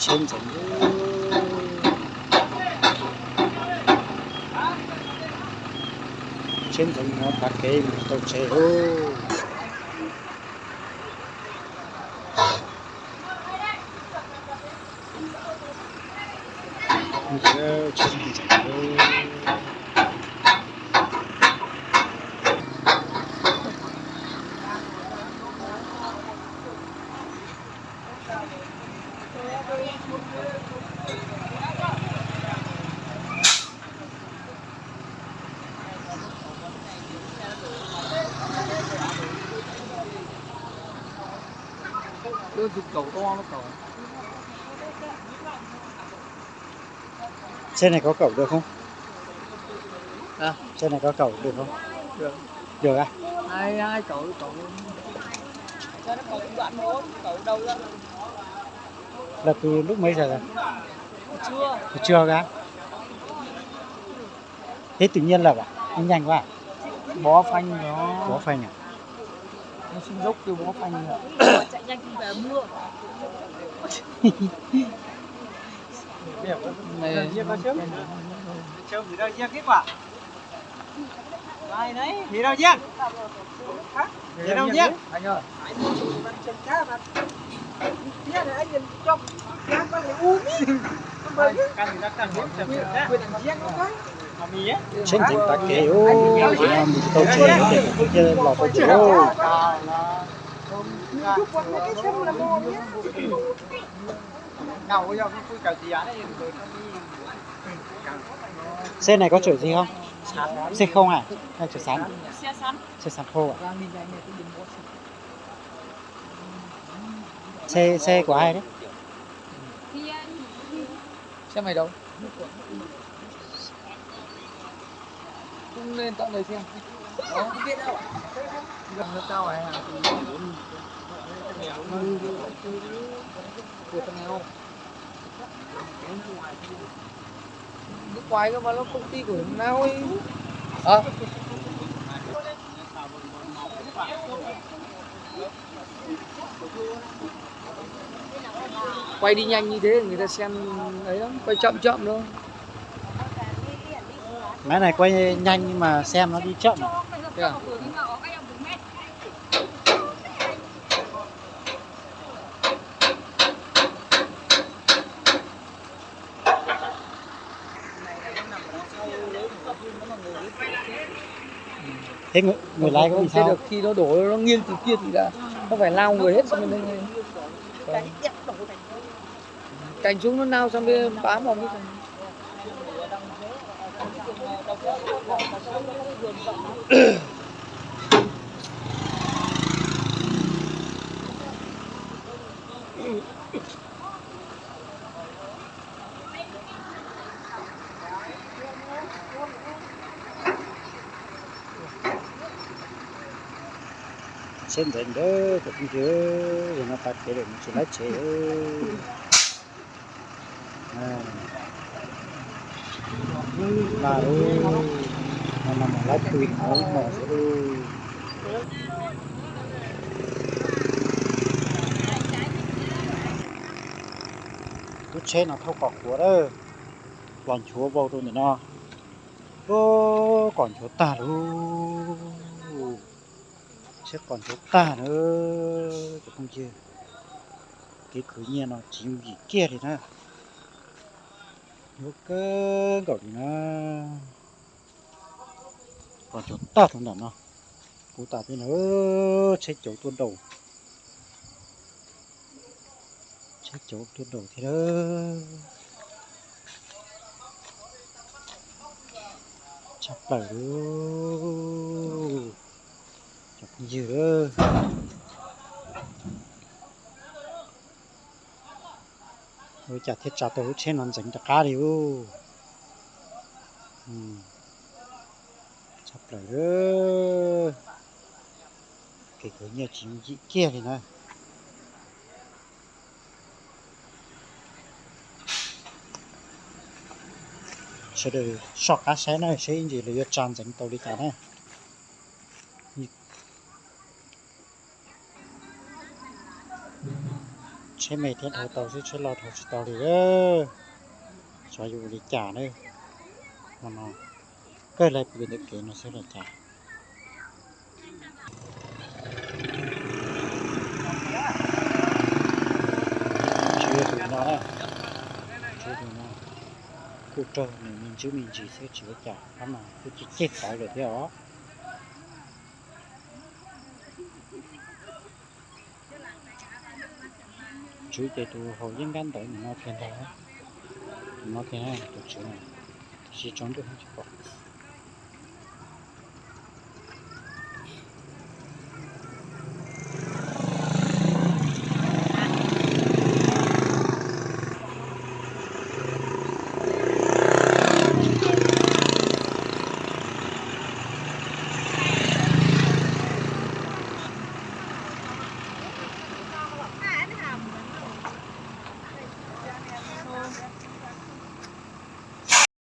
trên giống trên giống nó phát cái tàu chế hô trên giống đưa chụp cầu to nó cầu. trên này có cẩu được không? À, trên này có cẩu được không? được. Được à? Hai cậu cho nó cầu đoạn 1, cậu đâu đó. Là từ lúc mấy giờ rồi? Chưa. Chưa cả. Thế tự nhiên là anh nhanh quá. Bó phanh nó. Bó phanh à? Nó xin dốc kêu bó phanh rồi. Chạy nhanh về mưa. Này Giang có sớm. Sớm thì đâu Giang kết quả. Ai đấy? Thì đâu Giang? Thì đâu Giang? Anh ơi. Trên thành tạc kế ô mình tàu chế để cái kia là tàu chế ô xe này có chở gì không? Xe không à? Hay chở sắn? Xe sắn. Xe sắn khô à? Xe của ai đấy? Xe mày đâu? Không lên tận đây xem. Đó, không biết đâu. Gần nó cao này à? Của thằng nào? Nước ngoài cơ mà nó công ty của thằng nào ấy. À. Quay đi nhanh như thế người ta xem ấy lắm, quay chậm chậm thôi. Máy này quay nhanh nhưng mà xem nó đi chậm. Thế à? Thế người lái có bị sao? Được khi nó đổ nó nghiêng từ kia thì là nó phải lao người hết sang bên đây ngay. Cành chúng nó lao sang bên bám vào cái cành. Trên đến đó cũng chưa rồi nó tắt cái được chỉ lái chế là ơi mà lái tùy nó mà sẽ cứ chế nó thâu cọc của đó còn chúa vào rồi nó còn chúa ta đâu sẽ còn chỗ ta nữa được không chưa cái cứ nhiên nó chịu gì kia thì nó cơ cậu thì nó còn chỗ ta thôi nó cô ta thì nó chết chỗ tuôn đầu chết chỗ tuôn đầu thì đó chặt lại luôn dừa rồi chả thiết chả tổ trên nó dành cho cá đi chặt lại đó cái cửa nhà chịu gì kia thì nè sẽ được sọt cá xé này sẽ gì là tràn dành tàu đi cả này chế mày thế thầu tàu sẽ chế lọt thầu sẽ tàu đi đó cho dù đi trả nữa mà nó cái lại bị được cái nó sẽ là trả chưa tụi nó đấy chưa tụi nó cụ trâu này mình chứ mình chỉ sẽ chữa trả lắm mà cứ chỉ chết tại được thế đó chú chạy tụ hồi dân gan tới nó thiên đó nó thiên này tụi chú này chỉ chống được không chịu